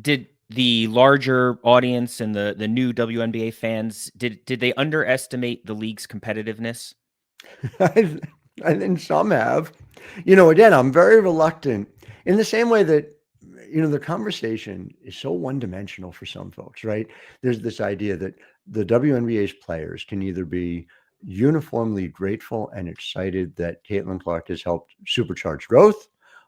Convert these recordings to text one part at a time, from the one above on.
did the larger audience and the new WNBA fans, did they underestimate the league's competitiveness? I, I think some have. Again, I'm very reluctant in the same way that, the conversation is so one dimensional for some folks, right? There's this idea that the WNBA's players can either be uniformly grateful and excited that Caitlin Clark has helped supercharge growth,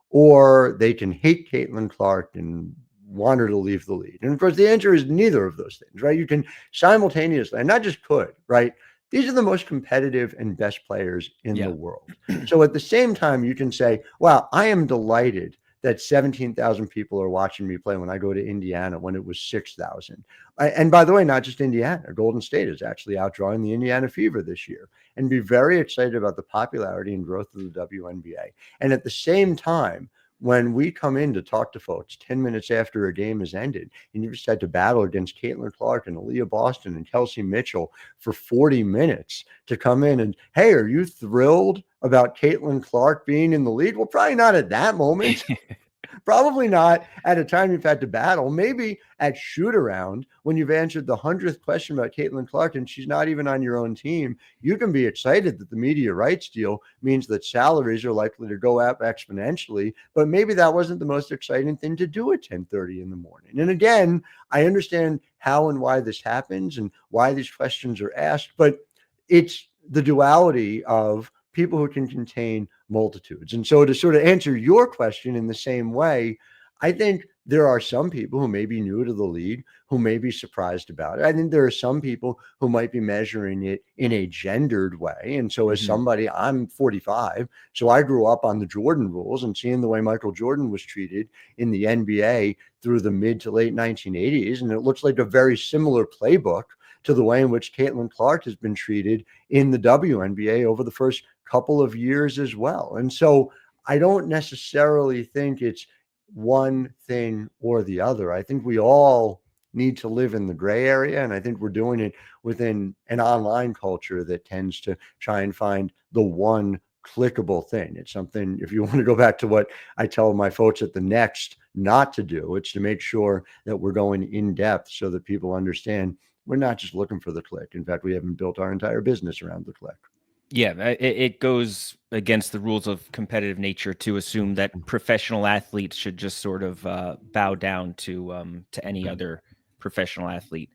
or they can hate Caitlin Clark and want her to leave the league. And of course, the answer is neither of those things, right? You can simultaneously, and not just could, right? These are the most competitive and best players in the Yeah. world. So at the same time, you can say, wow, I am delighted that 17,000 people are watching me play when I go to Indiana when it was 6,000. And by the way, not just Indiana, Golden State is actually outdrawing the Indiana Fever this year, and be very excited about the popularity and growth of the WNBA. And at the same time, when we come in to talk to folks 10 minutes after a game has ended, and you just had to battle against Caitlin Clark and Aaliyah Boston and Kelsey Mitchell for 40 minutes to come in and, hey, are you thrilled about Caitlin Clark being in the league? Well, probably not at that moment. Probably not at a time you've had to battle. Maybe at shoot around when you've answered the 100th question about Caitlin Clark and she's not even on your own team, you can be excited that the media rights deal means that salaries are likely to go up exponentially. But maybe that wasn't the most exciting thing to do at 10:30 in the morning. And again, I understand how and why this happens and why these questions are asked, but it's the duality of people who can contain multitudes. And so to sort of answer your question in the same way, I think there are some people who may be new to the league who may be surprised about it. I think there are some people who might be measuring it in a gendered way. And so as somebody, I'm 45, so I grew up on the Jordan rules and seeing the way Michael Jordan was treated in the NBA through the mid to late 1980s. And it looks like a very similar playbook to the way in which Caitlin Clark has been treated in the WNBA over the first couple of years as well. And so I don't necessarily think it's one thing or the other. I think we all need to live in the gray area. And I think we're doing it within an online culture that tends to try and find the one clickable thing. It's something, if you want to go back to what I tell my folks at the Next not to do, it's to make sure that we're going in depth so that people understand we're not just looking for the click. In fact, we haven't built our entire business around the click. Yeah, it goes against the rules of competitive nature to assume that professional athletes should just sort of bow down to any other professional athlete.